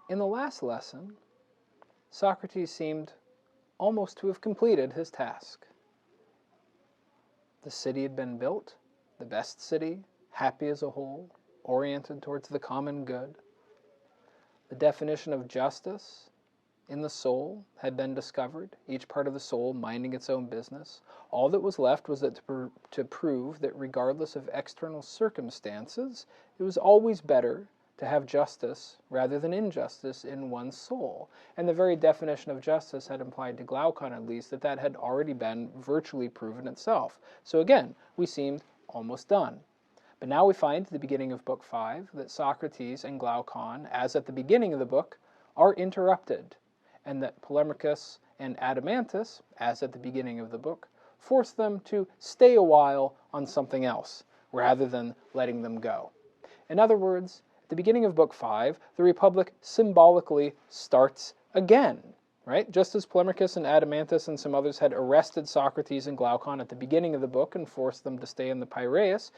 In the last lesson, Socrates seemed almost to have completed his task. The city had been built, the best city, happy as a whole, oriented towards the common good. The definition of justice in the soul had been discovered, each part of the soul minding its own business. All that was left was that to prove that regardless of external circumstances, it was always better to have justice rather than injustice in one's soul. And the very definition of justice had implied to Glaucon, at least, that that had already been virtually proven itself. So again, we seemed almost done. But now we find at the beginning of Book 5 that Socrates and Glaucon, as at the beginning of the book, are interrupted, and that Polemarchus and Adeimantus, as at the beginning of the book, force them to stay a while on something else, rather than letting them go. In other words, at the beginning of Book 5, the Republic symbolically starts again, right? Just as Polemarchus and Adeimantus and some others had arrested Socrates and Glaucon at the beginning of the book and forced them to stay in the Piraeus,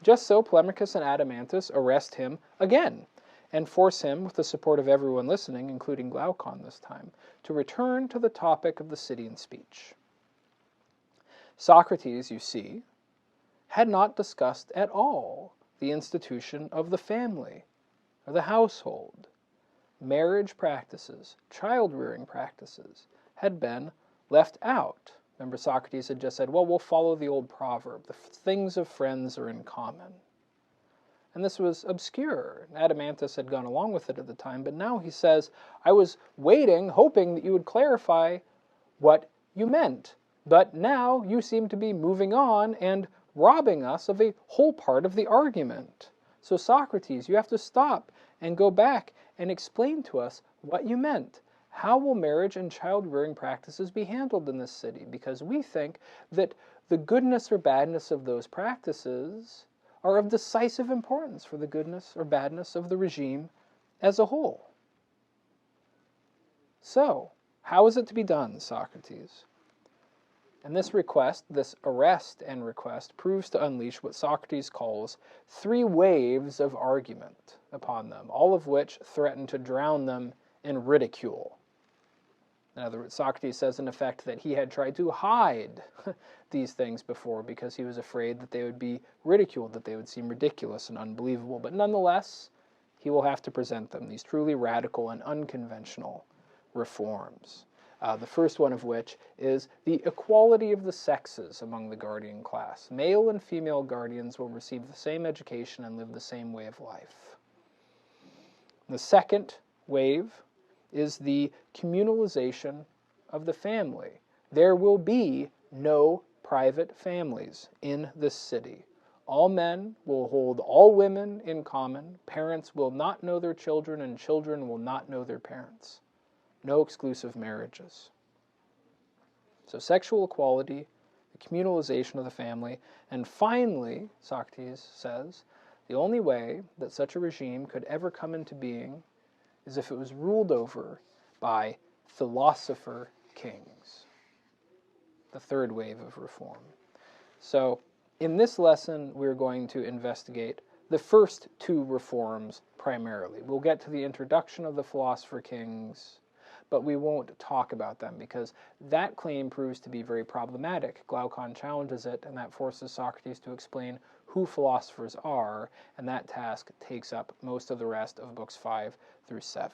just so Polemarchus and Adeimantus arrest him again, and force him, with the support of everyone listening, including Glaucon this time, to return to the topic of the city and speech. Socrates, you see, had not discussed at all the institution of the family, or the household. Marriage practices, child-rearing practices, had been left out. Remember, Socrates had just said, well, we'll follow the old proverb, the things of friends are in common. And this was obscure. Adeimantus had gone along with it at the time, but now he says, I was waiting, hoping that you would clarify what you meant. But now you seem to be moving on and robbing us of a whole part of the argument. So Socrates, you have to stop and go back and explain to us what you meant. How will marriage and child-rearing practices be handled in this city? Because we think that the goodness or badness of those practices are of decisive importance for the goodness or badness of the regime as a whole. So, how is it to be done, Socrates? And this request, this arrest and request, proves to unleash what Socrates calls 3 waves of argument upon them, all of which threaten to drown them in ridicule. In other words, Socrates says in effect that he had tried to hide these things before because he was afraid that they would be ridiculed, that they would seem ridiculous and unbelievable. But nonetheless, he will have to present them, these truly radical and unconventional reforms. The first one of which is the equality of the sexes among the guardian class. Male and female guardians will receive the same education and live the same way of life. The second wave is the communalization of the family. There will be no private families in this city. All men will hold all women in common. Parents will not know their children, and children will not know their parents. No exclusive marriages. So sexual equality, the communalization of the family, and finally, Socrates says, the only way that such a regime could ever come into being is if it was ruled over by philosopher kings. The third wave of reform. So, in this lesson, we're going to investigate the first 2 reforms primarily. We'll get to the introduction of the philosopher kings, but we won't talk about them because that claim proves to be very problematic. Glaucon challenges it, and that forces Socrates to explain who philosophers are, and that task takes up most of the rest of books 5 through 7.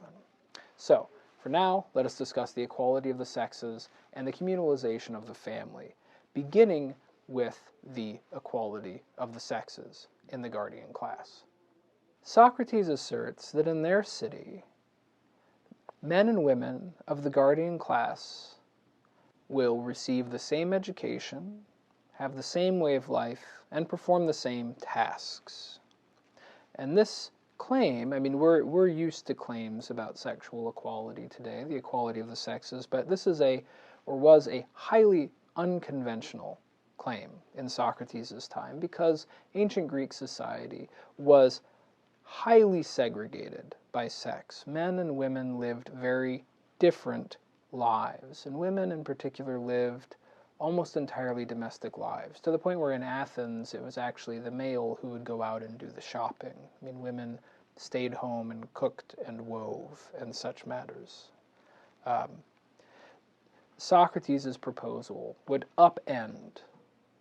So, for now, let us discuss the equality of the sexes and the communalization of the family, beginning with the equality of the sexes in the guardian class. Socrates asserts that in their city, men and women of the guardian class will receive the same education, have the same way of life, and perform the same tasks. And this claim, I mean, we're used to claims about sexual equality today, the equality of the sexes, but this is was a highly unconventional claim in Socrates' time because ancient Greek society was highly segregated by sex. Men and women lived very different lives, and women in particular lived almost entirely domestic lives, to the point where in Athens it was actually the male who would go out and do the shopping. I mean, women stayed home and cooked and wove and such matters. Socrates' proposal would upend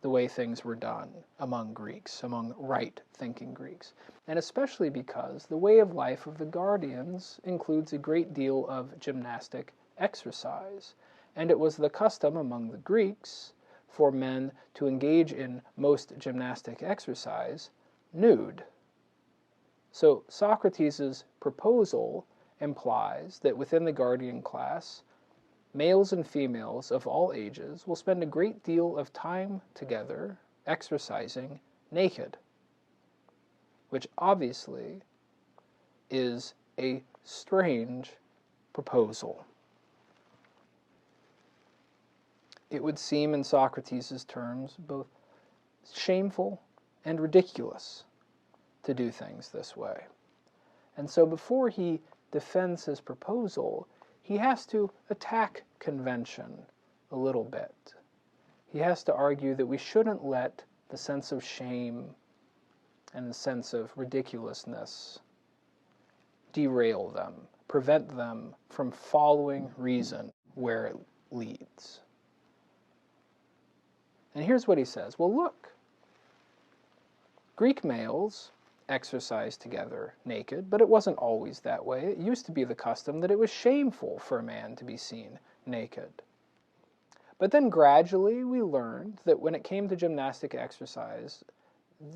the way things were done among Greeks, among right-thinking Greeks, and especially because the way of life of the guardians includes a great deal of gymnastic exercise, and it was the custom among the Greeks for men to engage in most gymnastic exercise nude. So Socrates' proposal implies that within the guardian class, males and females of all ages will spend a great deal of time together exercising naked, which obviously is a strange proposal. It would seem in Socrates' terms both shameful and ridiculous to do things this way. And so before he defends his proposal, he has to attack convention a little bit. He has to argue that we shouldn't let the sense of shame and the sense of ridiculousness derail them, prevent them from following reason where it leads. And here's what he says. Well, look, Greek males exercise together naked, but it wasn't always that way. It used to be the custom that it was shameful for a man to be seen naked. But then gradually we learned that when it came to gymnastic exercise,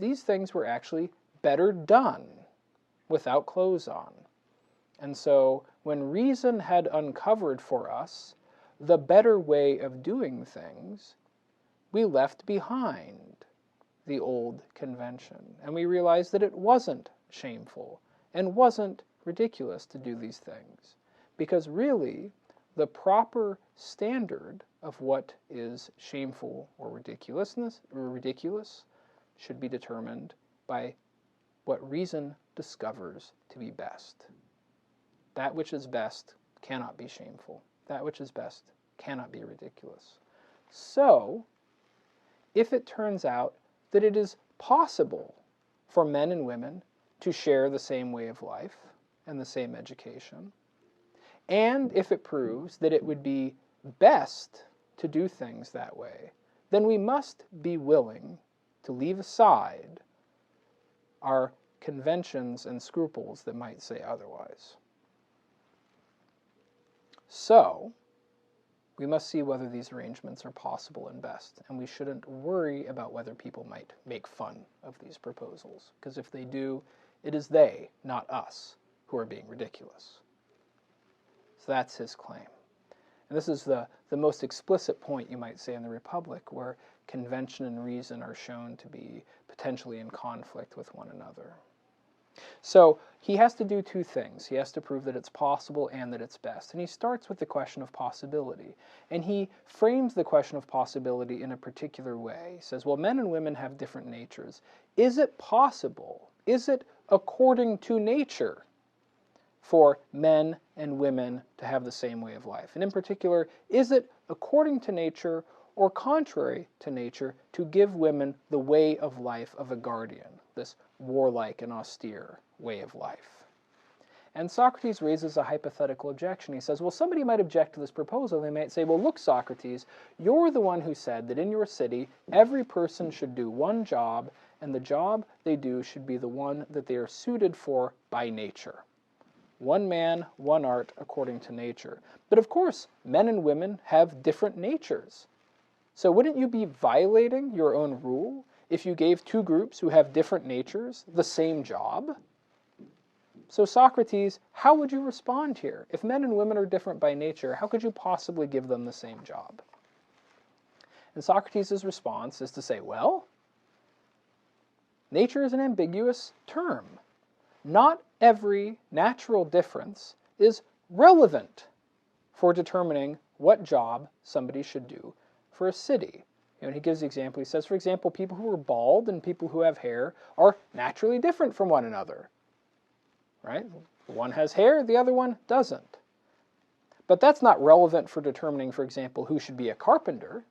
these things were actually better done without clothes on. And so when reason had uncovered for us the better way of doing things, we left behind the old convention, and we realized that it wasn't shameful and wasn't ridiculous to do these things, because really the proper standard of what is shameful or ridiculous should be determined by what reason discovers to be best. That which is best cannot be shameful. That which is best cannot be ridiculous. So, if it turns out that it is possible for men and women to share the same way of life and the same education, and if it proves that it would be best to do things that way, then we must be willing to leave aside our conventions and scruples that might say otherwise. So, we must see whether these arrangements are possible and best, and we shouldn't worry about whether people might make fun of these proposals, because if they do, it is they, not us, who are being ridiculous. So that's his claim. And this is the most explicit point, you might say, in the Republic, where convention and reason are shown to be potentially in conflict with one another. So he has to do two things. He has to prove that it's possible and that it's best. And he starts with the question of possibility. And he frames the question of possibility in a particular way. He says, well, men and women have different natures. Is it possible? Is it according to nature for men and women to have the same way of life? And in particular, is it according to nature or contrary to nature to give women the way of life of a guardian, this warlike and austere way of life? And Socrates raises a hypothetical objection. He says, well, somebody might object to this proposal. They might say, well, look, Socrates, you're the one who said that in your city, every person should do one job, and the job they do should be the one that they are suited for by nature. One man, one art, according to nature. But of course, men and women have different natures. So wouldn't you be violating your own rule if you gave two groups who have different natures the same job? So Socrates, how would you respond here? If men and women are different by nature, how could you possibly give them the same job? And Socrates' response is to say, well, nature is an ambiguous term. Not every natural difference is relevant for determining what job somebody should do for a city. And he gives the example. He says, for example, people who are bald and people who have hair are naturally different from one another. Right? One has hair, the other one doesn't. But that's not relevant for determining, for example, who should be a carpenter.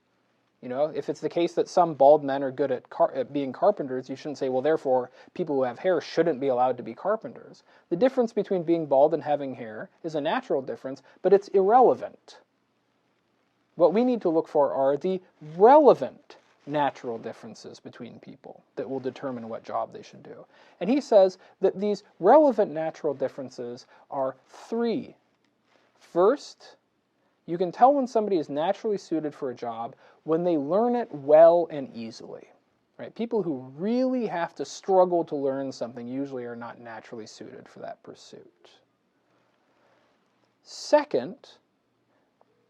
You know, if it's the case that some bald men are good at being carpenters, you shouldn't say, well, therefore, people who have hair shouldn't be allowed to be carpenters. The difference between being bald and having hair is a natural difference, but it's irrelevant. What we need to look for are the relevant natural differences between people that will determine what job they should do. And he says that these relevant natural differences are three. First, you can tell when somebody is naturally suited for a job when they learn it well and easily. Right? People who really have to struggle to learn something usually are not naturally suited for that pursuit. Second,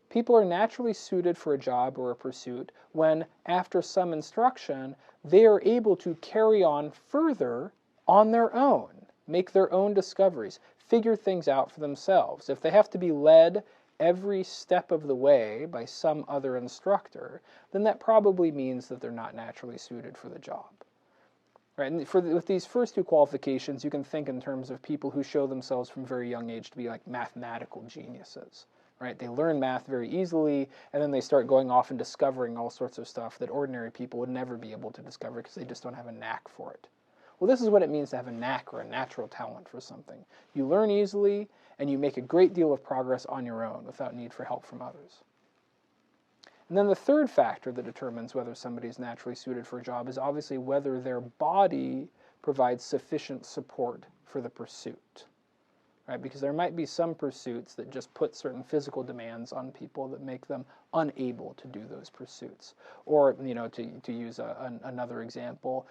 people are naturally suited for a job or a pursuit when, after some instruction, they are able to carry on further on their own, make their own discoveries, figure things out for themselves. If they have to be led every step of the way by some other instructor, then that probably means that they're not naturally suited for the job. Right? And with these first two qualifications, you can think in terms of people who show themselves from a very young age to be like mathematical geniuses. Right? They learn math very easily, and then they start going off and discovering all sorts of stuff that ordinary people would never be able to discover because they just don't have a knack for it. Well, this is what it means to have a knack or a natural talent for something. You learn easily, and you make a great deal of progress on your own without need for help from others. And then the third factor that determines whether somebody is naturally suited for a job is obviously whether their body provides sufficient support for the pursuit. Right? Because there might be some pursuits that just put certain physical demands on people that make them unable to do those pursuits. Or, you know, to use another example,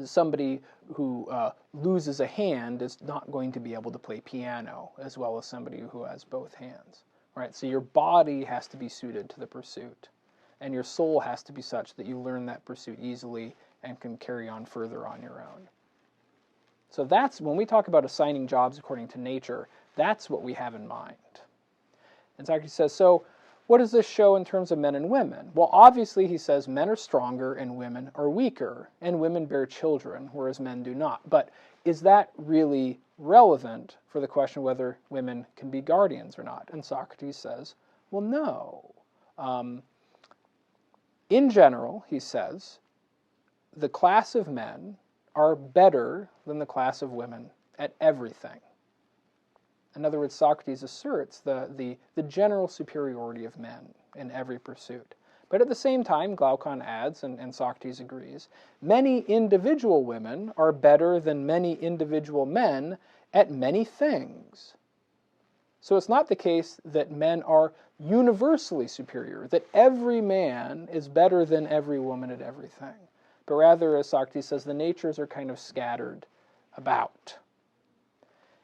somebody who loses a hand is not going to be able to play piano as well as somebody who has both hands. Right? So your body has to be suited to the pursuit, and your soul has to be such that you learn that pursuit easily and can carry on further on your own. So that's, when we talk about assigning jobs according to nature, that's what we have in mind. And Socrates says, so what does this show in terms of men and women? Well, obviously, he says men are stronger and women are weaker, and women bear children, whereas men do not. But is that really relevant for the question whether women can be guardians or not? And Socrates says, well, no. In general, he says, the class of men are better than the class of women at everything. In other words, Socrates asserts the general superiority of men in every pursuit. But at the same time, Glaucon adds, and Socrates agrees, many individual women are better than many individual men at many things. So it's not the case that men are universally superior, that every man is better than every woman at everything. But rather, as Socrates says, the natures are kind of scattered about.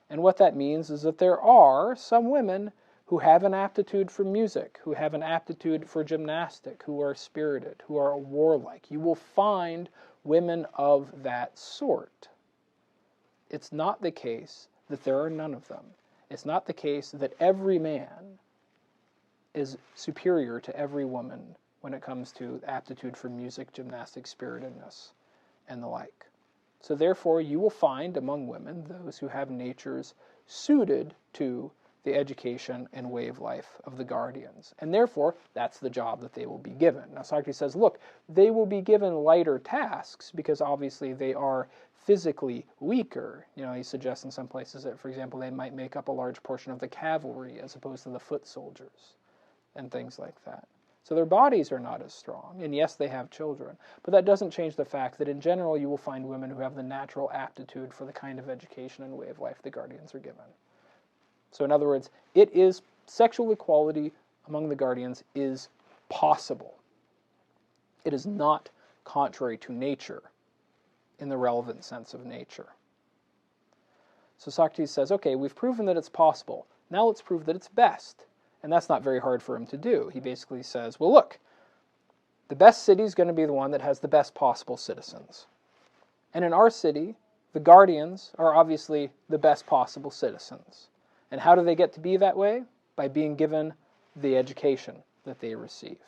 And what that means is that there are some women who have an aptitude for music, who have an aptitude for gymnastic, who are spirited, who are warlike. You will find women of that sort. It's not the case that there are none of them. It's not the case that every man is superior to every woman when it comes to aptitude for music, gymnastics, spiritedness, and the like. So therefore, you will find among women those who have natures suited to the education and way of life of the guardians. And therefore, that's the job that they will be given. Now Socrates says, look, they will be given lighter tasks because obviously they are physically weaker. You know, he suggests in some places that, for example, they might make up a large portion of the cavalry as opposed to the foot soldiers and things like that. So their bodies are not as strong, and yes, they have children, but that doesn't change the fact that in general you will find women who have the natural aptitude for the kind of education and way of life the guardians are given. So in other words, it is, sexual equality among the guardians is possible. It is not contrary to nature in the relevant sense of nature. So Socrates says, okay, we've proven that it's possible. Now let's prove that it's best. And that's not very hard for him to do. He basically says, well, look, the best city is going to be the one that has the best possible citizens. And in our city, the guardians are obviously the best possible citizens. And how do they get to be that way? By being given the education that they receive.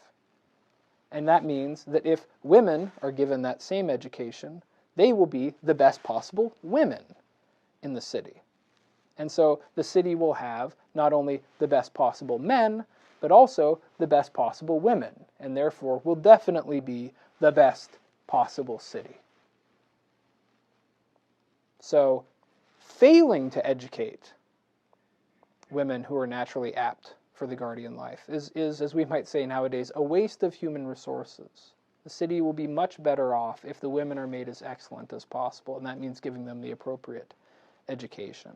And that means that if women are given that same education, they will be the best possible women in the city. And so the city will have not only the best possible men, but also the best possible women, and therefore will definitely be the best possible city. So, failing to educate women who are naturally apt for the guardian life is, as we might say nowadays, a waste of human resources. The city will be much better off if the women are made as excellent as possible, and that means giving them the appropriate education.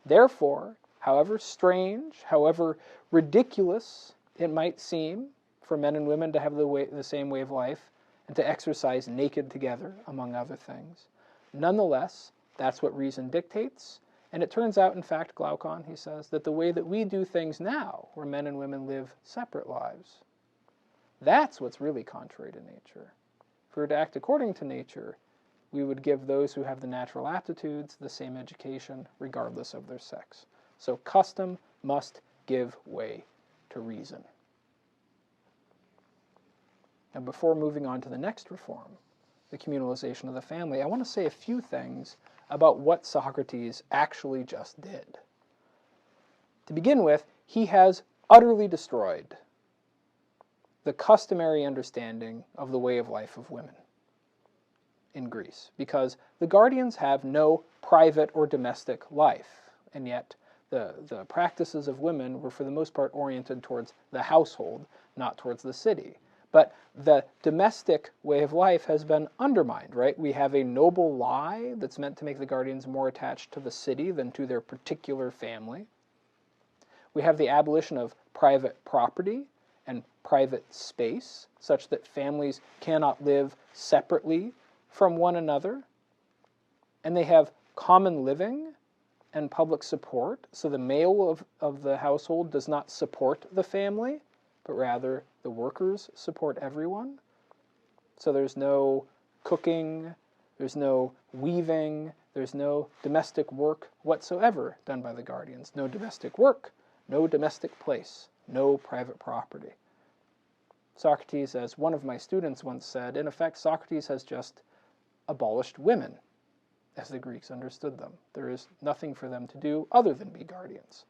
Therefore, however strange, however ridiculous it might seem for men and women to have the same way of life and to exercise naked together, among other things, nonetheless, that's what reason dictates. And it turns out, in fact, Glaucon, he says, that the way that we do things now, where men and women live separate lives, that's what's really contrary to nature. If we were to act according to nature, we would give those who have the natural aptitudes the same education, regardless of their sex. So custom must give way to reason. And before moving on to the next reform, the communalization of the family, I want to say a few things about what Socrates actually just did. To begin with, he has utterly destroyed the customary understanding of the way of life of women in Greece, because the guardians have no private or domestic life, and yet the practices of women were for the most part oriented towards the household, not towards the city. But the domestic way of life has been undermined, right? We have a noble lie that's meant to make the guardians more attached to the city than to their particular family. We have the abolition of private property and private space, such that families cannot live separately from one another. And they have common living and public support, so the male of the household does not support the family, but rather the workers support everyone. So there's no cooking, there's no weaving, there's no domestic work whatsoever done by the guardians. No domestic work, no domestic place, no private property. Socrates, as one of my students once said, in effect, Socrates has just abolished women, as the Greeks understood them. There is nothing for them to do other than be guardians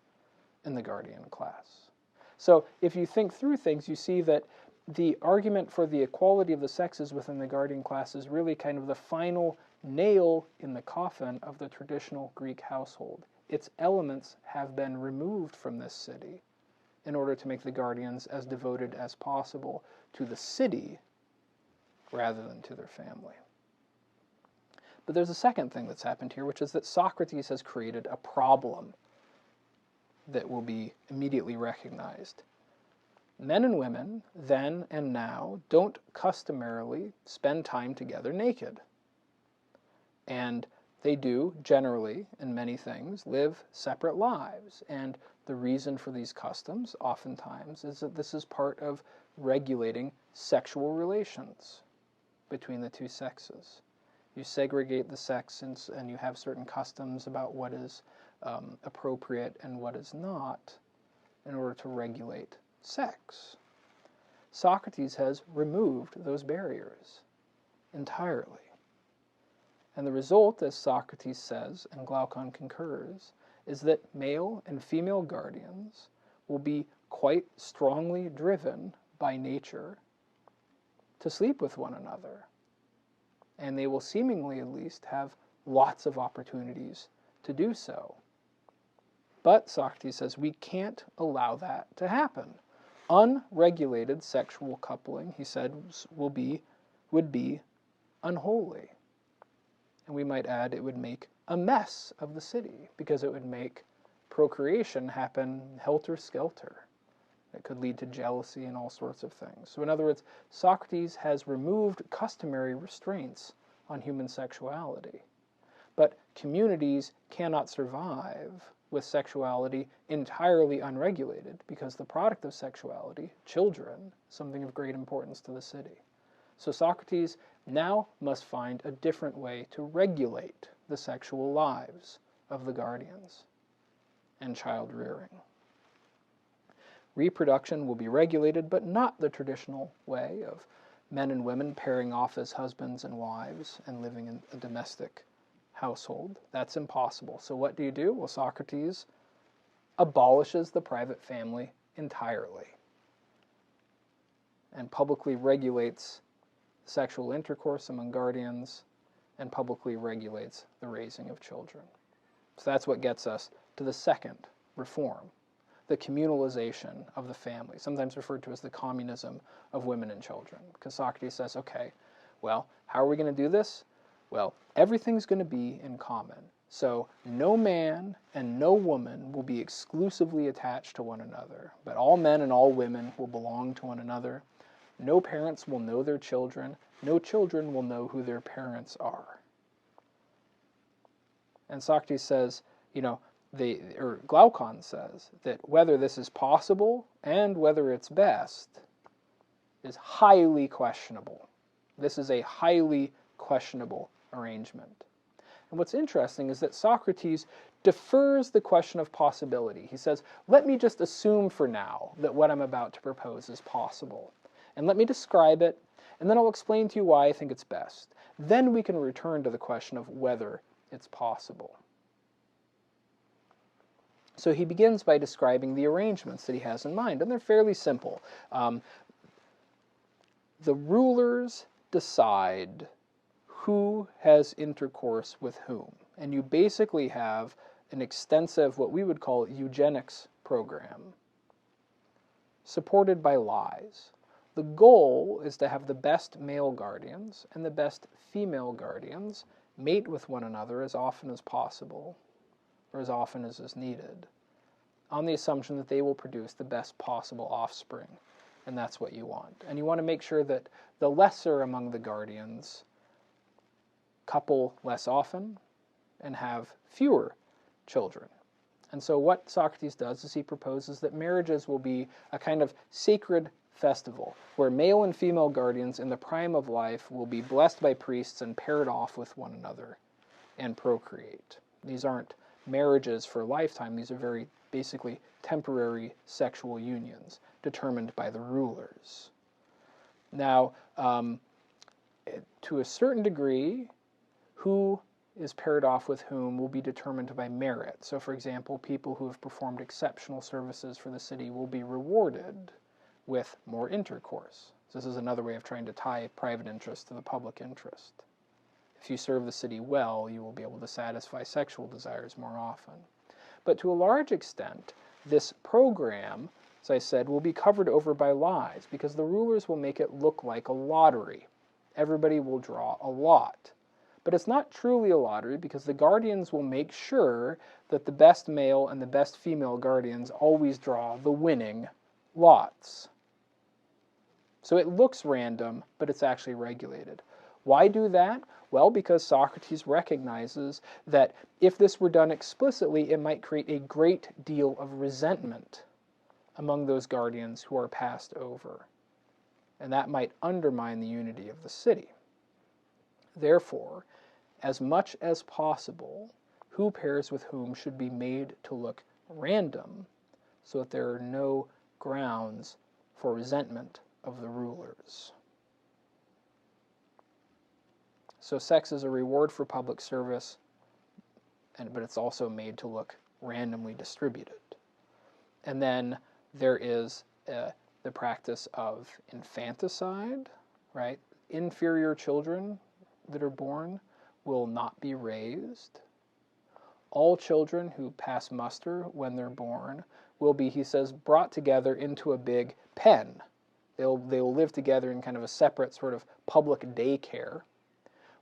in the guardian class. So if you think through things, you see that the argument for the equality of the sexes within the guardian class is really kind of the final nail in the coffin of the traditional Greek household. Its elements have been removed from this city in order to make the guardians as devoted as possible to the city rather than to their family. But there's a second thing that's happened here, which is that Socrates has created a problem that will be immediately recognized. Men and women, then and now, don't customarily spend time together naked. And they do, generally, in many things, live separate lives. And the reason for these customs, oftentimes, is that this is part of regulating sexual relations between the two sexes. You segregate the sex and you have certain customs about what is appropriate and what is not in order to regulate sex. Socrates has removed those barriers entirely. And the result, as Socrates says, and Glaucon concurs, is that male and female guardians will be quite strongly driven by nature to sleep with one another. And they will seemingly, at least, have lots of opportunities to do so. But, Socrates says, we can't allow that to happen. Unregulated sexual coupling, he said, would be unholy. And we might add, it would make a mess of the city, because it would make procreation happen helter-skelter. It could lead to jealousy and all sorts of things. So in other words, Socrates has removed customary restraints on human sexuality. But communities cannot survive with sexuality entirely unregulated, because the product of sexuality, children, is something of great importance to the city. So Socrates now must find a different way to regulate the sexual lives of the guardians and child rearing. Reproduction will be regulated, but not the traditional way of men and women pairing off as husbands and wives and living in a domestic household. That's impossible. So what do? Well, Socrates abolishes the private family entirely. and publicly regulates sexual intercourse among guardians, and publicly regulates the raising of children. So that's what gets us to the second reform, the communalization of the family, sometimes referred to as the communism of women and children. Because Socrates says, okay, well, how are we going to do this? Well, everything's going to be in common. So no man and no woman will be exclusively attached to one another, but all men and all women will belong to one another. No parents will know their children. No children will know who their parents are. And Socrates says, Glaucon says that whether this is possible and whether it's best is highly questionable. This is a highly questionable arrangement. And what's interesting is that Socrates defers the question of possibility. He says, let me just assume for now that what I'm about to propose is possible. And let me describe it, and then I'll explain to you why I think it's best. Then we can return to the question of whether it's possible. So he begins by describing the arrangements that he has in mind, and they're fairly simple. The rulers decide who has intercourse with whom. And you basically have an extensive, what we would call eugenics program, supported by lies. The goal is to have the best male guardians and the best female guardians mate with one another as often as possible, or as often as is needed, on the assumption that they will produce the best possible offspring. And that's what you want. And you want to make sure that the lesser among the guardians couple less often and have fewer children. And so what Socrates does is he proposes that marriages will be a kind of sacred festival where male and female guardians in the prime of life will be blessed by priests and paired off with one another and procreate. These aren't marriages for a lifetime. These are very basically temporary sexual unions determined by the rulers. Now, to a certain degree, who is paired off with whom will be determined by merit. So, for example, people who have performed exceptional services for the city will be rewarded with more intercourse. So this is another way of trying to tie private interest to the public interest. If you serve the city well, you will be able to satisfy sexual desires more often. But to a large extent, this program, as I said, will be covered over by lies, because the rulers will make it look like a lottery. Everybody will draw a lot. But it's not truly a lottery, because the guardians will make sure that the best male and the best female guardians always draw the winning lots. So it looks random, but it's actually regulated. Why do that? Well, because Socrates recognizes that if this were done explicitly, it might create a great deal of resentment among those guardians who are passed over. And that might undermine the unity of the city. Therefore, as much as possible, who pairs with whom should be made to look random so that there are no grounds for resentment of the rulers. So sex is a reward for public service, but it's also made to look randomly distributed. And then there is the practice of infanticide, right? Inferior children that are born will not be raised. All children who pass muster when they're born will be, he says, brought together into a big pen. They will live together in kind of a separate sort of public daycare,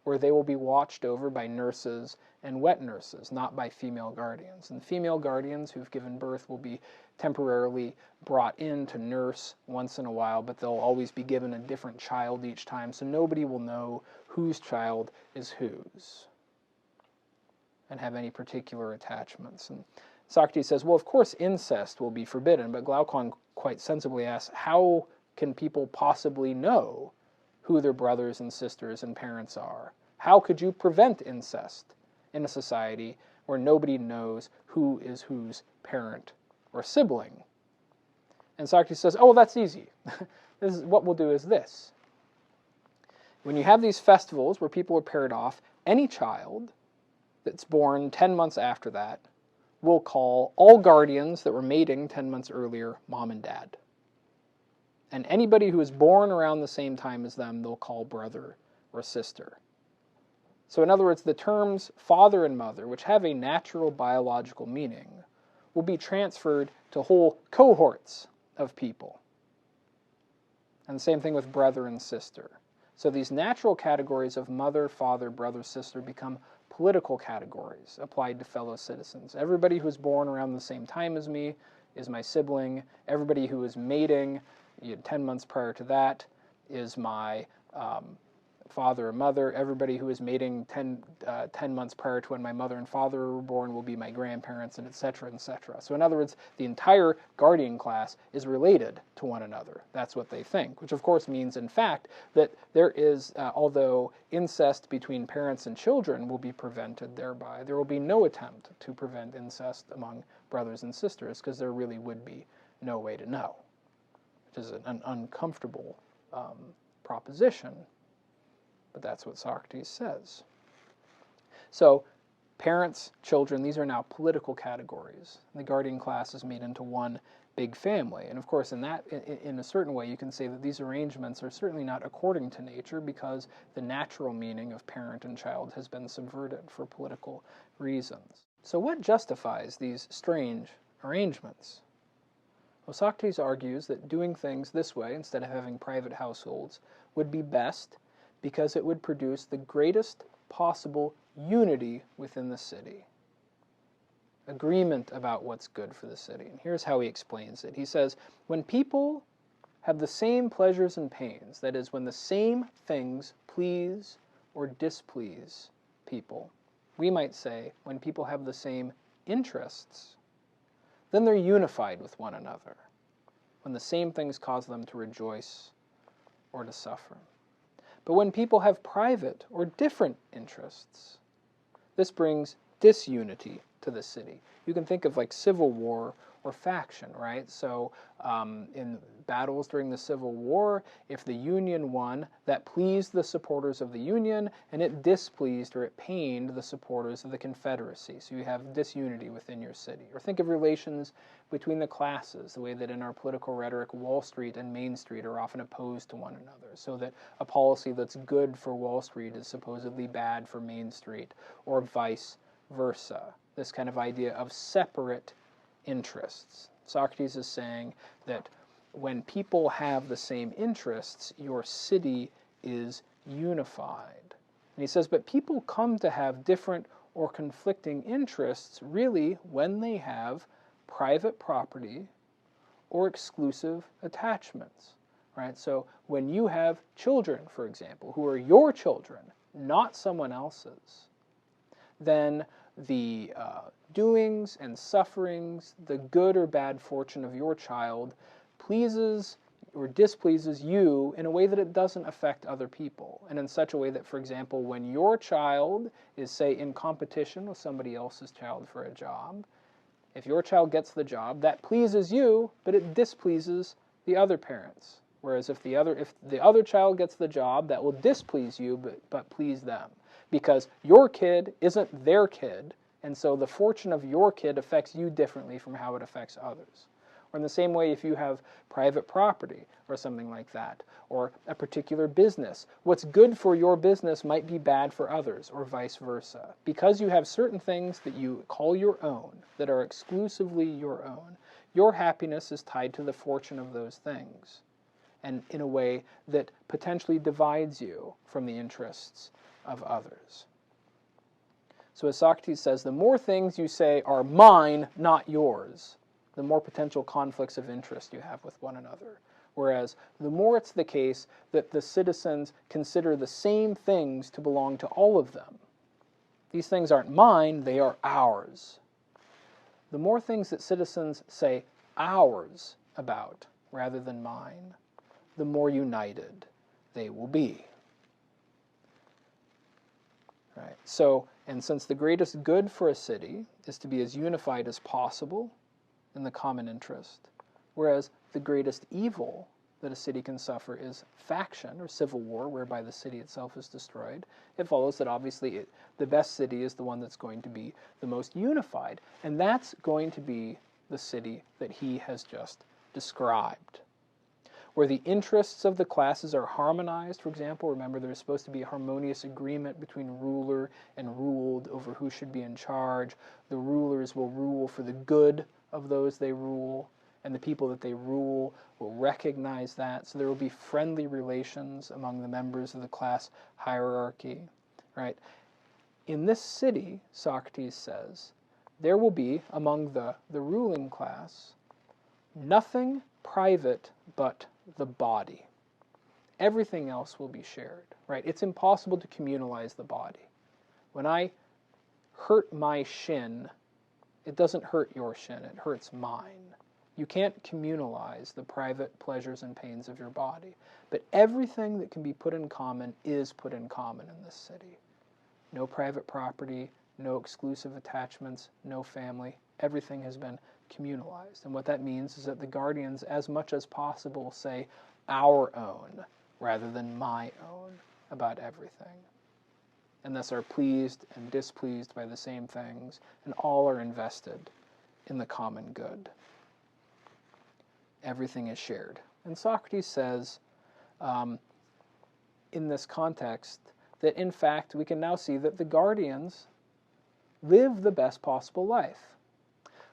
where they will be watched over by nurses and wet nurses, not by female guardians. And female guardians who've given birth will be temporarily brought in to nurse once in a while, but they'll always be given a different child each time, so nobody will know whose child is whose and have any particular attachments. And Socrates says, well, of course incest will be forbidden, but Glaucon quite sensibly asks, how can people possibly know who their brothers and sisters and parents are? How could you prevent incest in a society where nobody knows who is whose parent or sibling? And Socrates says, oh, well, that's easy. What we'll do is this. When you have these festivals where people are paired off, any child that's born 10 months after that will call all guardians that were mating 10 months earlier mom and dad. And anybody who is born around the same time as them, they'll call brother or sister. So in other words, the terms father and mother, which have a natural biological meaning, will be transferred to whole cohorts of people. And the same thing with brother and sister. So these natural categories of mother, father, brother, sister become political categories applied to fellow citizens. Everybody who is born around the same time as me is my sibling. Everybody who is mating 10 months prior to that is my father or mother. Everybody who is mating 10 months prior to when my mother and father were born will be my grandparents, and et cetera, et cetera. So in other words, the entire guardian class is related to one another. That's what they think, which of course means, in fact, that there is, although incest between parents and children will be prevented thereby, there will be no attempt to prevent incest among brothers and sisters, because there really would be no way to know, which is an uncomfortable proposition. But that's what Socrates says. So parents, children, these are now political categories. The guardian class is made into one big family. And of course, in a certain way, you can say that these arrangements are certainly not according to nature, because the natural meaning of parent and child has been subverted for political reasons. So what justifies these strange arrangements? Well, Socrates argues that doing things this way, instead of having private households, would be best, because it would produce the greatest possible unity within the city. Agreement about what's good for the city. And here's how he explains it. He says, when people have the same pleasures and pains, that is, when the same things please or displease people, we might say, when people have the same interests, then they're unified with one another, when the same things cause them to rejoice or to suffer. But when people have private or different interests, this brings disunity to the city. You can think of like civil war or faction, right? So in battles during the Civil War, if the Union won, that pleased the supporters of the Union, and it displeased or it pained the supporters of the Confederacy. So you have disunity within your city. Or think of relations between the classes, the way that in our political rhetoric, Wall Street and Main Street are often opposed to one another, so that a policy that's good for Wall Street is supposedly bad for Main Street, or vice versa. This kind of idea of separate interests. Socrates is saying that when people have the same interests, your city is unified. And he says, but people come to have different or conflicting interests really when they have private property or exclusive attachments, right? So when you have children, for example, who are your children, not someone else's, then the doings and sufferings, the good or bad fortune of your child pleases or displeases you in a way that it doesn't affect other people, and in such a way that, for example, when your child is, say, in competition with somebody else's child for a job, if your child gets the job, that pleases you, but it displeases the other parents. Whereas if the other child gets the job, that will displease you, but please them. Because your kid isn't their kid, and so the fortune of your kid affects you differently from how it affects others. Or in the same way, if you have private property or something like that, or a particular business, what's good for your business might be bad for others, or vice versa. Because you have certain things that you call your own, that are exclusively your own, your happiness is tied to the fortune of those things, and in a way that potentially divides you from the interests of others. So as Socrates says, the more things you say are mine, not yours, the more potential conflicts of interest you have with one another. Whereas the more it's the case that the citizens consider the same things to belong to all of them. These things aren't mine, they are ours. The more things that citizens say ours about rather than mine, the more united they will be. Right. So, and since the greatest good for a city is to be as unified as possible in the common interest, whereas the greatest evil that a city can suffer is faction or civil war, whereby the city itself is destroyed, it follows that obviously the best city is the one that's going to be the most unified. And that's going to be the city that he has just described. where the interests of the classes are harmonized, for example. Remember, there's supposed to be a harmonious agreement between ruler and ruled over who should be in charge. The rulers will rule for the good of those they rule, and the people that they rule will recognize that. So there will be friendly relations among the members of the class hierarchy, right? In this city, Socrates says, there will be, among the ruling class, nothing private but the body. Everything else will be shared, right? It's impossible to communalize the body. When I hurt my shin, it doesn't hurt your shin, it hurts mine. You can't communalize the private pleasures and pains of your body. But everything that can be put in common is put in common in this city. No private property, no exclusive attachments, no family. Everything has been communalized. And what that means is that the guardians, as much as possible, say our own rather than my own about everything. And thus are pleased and displeased by the same things, and all are invested in the common good. Everything is shared. And Socrates says, in this context, that in fact we can now see that the guardians live the best possible life.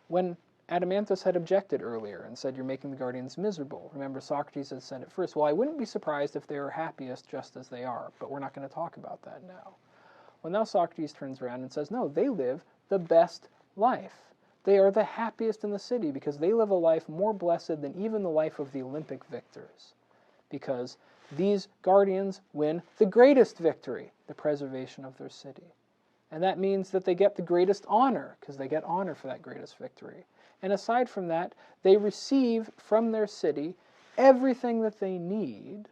When Adeimantus had objected earlier and said, you're making the guardians miserable. Remember, Socrates had said at first, well, I wouldn't be surprised if they were happiest just as they are, but we're not going to talk about that now. Well, now Socrates turns around and says, no, they live the best life. They are the happiest in the city because they live a life more blessed than even the life of the Olympic victors. Because these guardians win the greatest victory, the preservation of their city. And that means that they get the greatest honor, because they get honor for that greatest victory. And aside from that, they receive from their city everything that they need,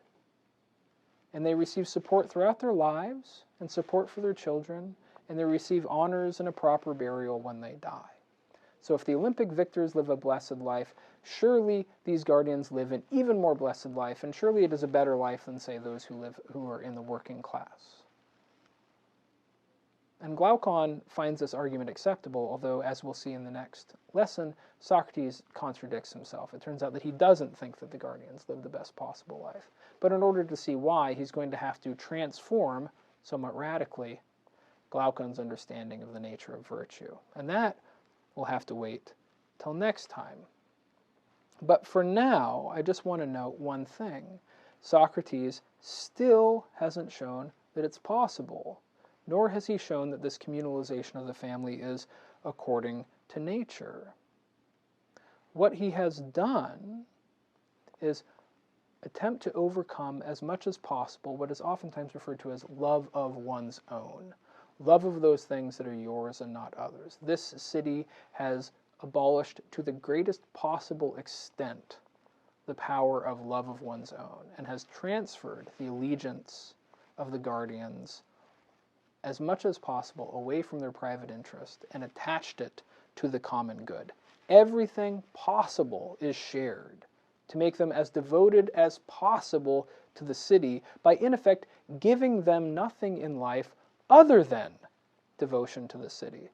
and they receive support throughout their lives, and support for their children, and they receive honors and a proper burial when they die. So if the Olympic victors live a blessed life, surely these guardians live an even more blessed life, and surely it is a better life than, say, those who are in the working class. And Glaucon finds this argument acceptable, although, as we'll see in the next lesson, Socrates contradicts himself. It turns out that he doesn't think that the guardians live the best possible life. But in order to see why, he's going to have to transform, somewhat radically, Glaucon's understanding of the nature of virtue. And that will have to wait till next time. But for now, I just want to note one thing. Socrates still hasn't shown that it's possible, nor has he shown that this communalization of the family is according to nature. What he has done is attempt to overcome as much as possible what is oftentimes referred to as love of one's own. Love of those things that are yours and not others. This city has abolished to the greatest possible extent the power of love of one's own, and has transferred the allegiance of the guardians as much as possible away from their private interest and attached it to the common good. Everything possible is shared to make them as devoted as possible to the city by, in effect, giving them nothing in life other than devotion to the city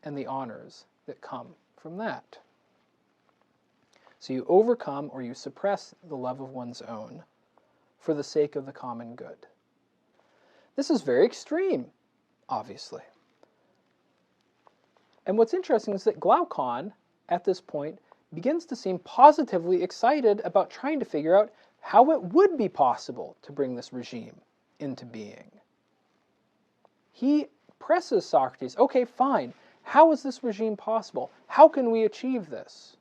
and the honors that come from that. So you overcome or you suppress the love of one's own for the sake of the common good. This is very extreme, obviously. And what's interesting is that Glaucon, at this point, begins to seem positively excited about trying to figure out how it would be possible to bring this regime into being. He presses Socrates, okay, fine, how is this regime possible? How can we achieve this?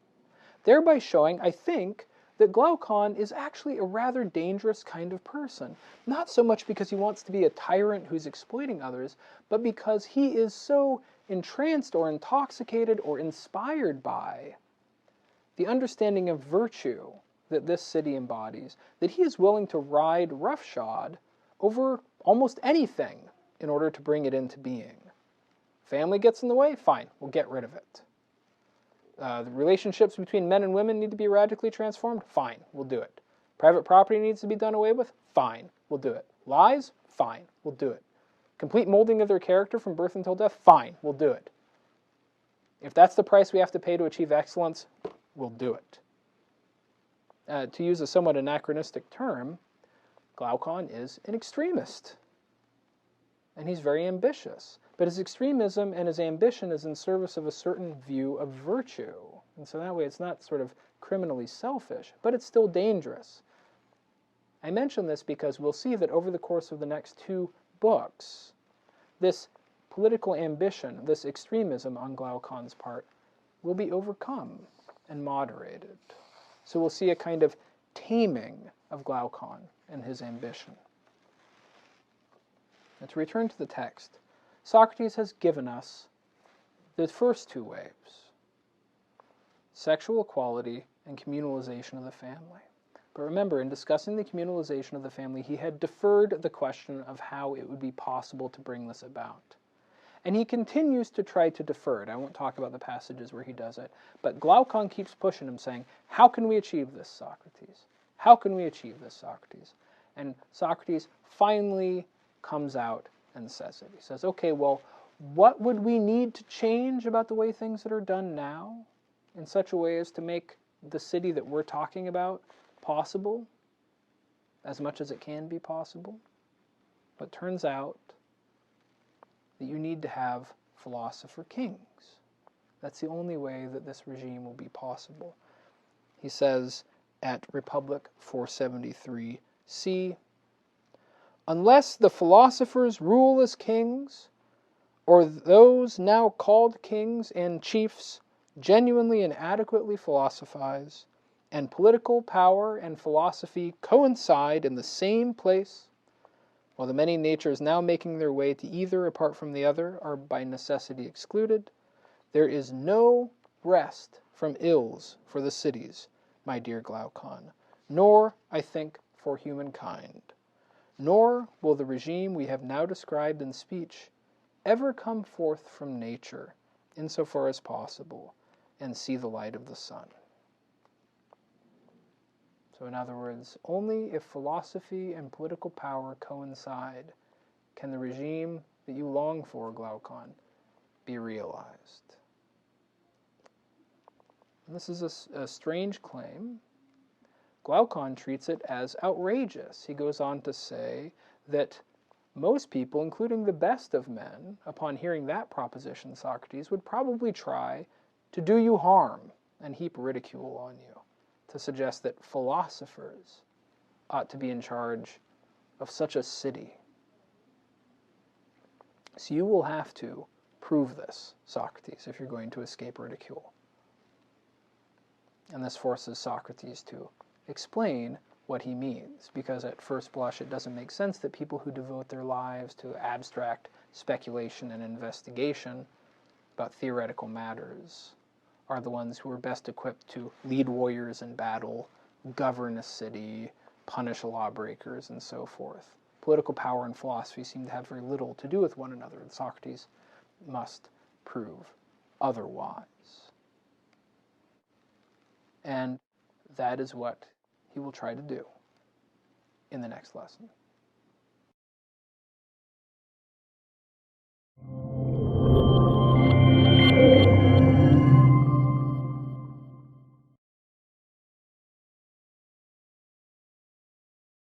Thereby showing, I think, that Glaucon is actually a rather dangerous kind of person. Not so much because he wants to be a tyrant who's exploiting others, but because he is so entranced or intoxicated or inspired by the understanding of virtue that this city embodies, that he is willing to ride roughshod over almost anything in order to bring it into being. Family gets in the way? Fine, we'll get rid of it. The relationships between men and women need to be radically transformed? Fine, we'll do it. Private property needs to be done away with? Fine, we'll do it. Lies? Fine, we'll do it. Complete molding of their character from birth until death? Fine, we'll do it. If that's the price we have to pay to achieve excellence, we'll do it. To use a somewhat anachronistic term, Glaucon is an extremist. And he's very ambitious. But his extremism and his ambition is in service of a certain view of virtue. And so that way it's not sort of criminally selfish, but it's still dangerous. I mention this because we'll see that over the course of the next 2 books, this political ambition, this extremism on Glaucon's part, will be overcome and moderated. So we'll see a kind of taming of Glaucon and his ambition. And to return to the text, Socrates has given us the first 2 waves: sexual equality and communalization of the family. But remember, in discussing the communalization of the family, he had deferred the question of how it would be possible to bring this about. And he continues to try to defer it. I won't talk about the passages where he does it, but Glaucon keeps pushing him, saying, how can we achieve this, Socrates? How can we achieve this, Socrates? And Socrates finally comes out and says it. He says, okay, well, what would we need to change about the way things that are done now in such a way as to make the city that we're talking about possible, as much as it can be possible? But turns out that you need to have philosopher kings. That's the only way that this regime will be possible. He says at Republic 473c, unless the philosophers rule as kings, or those now called kings and chiefs genuinely and adequately philosophize, and political power and philosophy coincide in the same place, while the many natures now making their way to either apart from the other are by necessity excluded, there is no rest from ills for the cities, my dear Glaucon, nor, I think, for humankind. Nor will the regime we have now described in speech ever come forth from nature, insofar as possible, and see the light of the sun. So in other words, only if philosophy and political power coincide can the regime that you long for, Glaucon, be realized. And this is a strange claim. Glaucon treats it as outrageous. He goes on to say that most people, including the best of men, upon hearing that proposition, Socrates, would probably try to do you harm and heap ridicule on you, to suggest that philosophers ought to be in charge of such a city. So you will have to prove this, Socrates, if you're going to escape ridicule. And this forces Socrates to explain what he means, because at first blush it doesn't make sense that people who devote their lives to abstract speculation and investigation about theoretical matters are the ones who are best equipped to lead warriors in battle, govern a city, punish lawbreakers, and so forth. Political power and philosophy seem to have very little to do with one another, and Socrates must prove otherwise. And that is what he will try to do in the next lesson.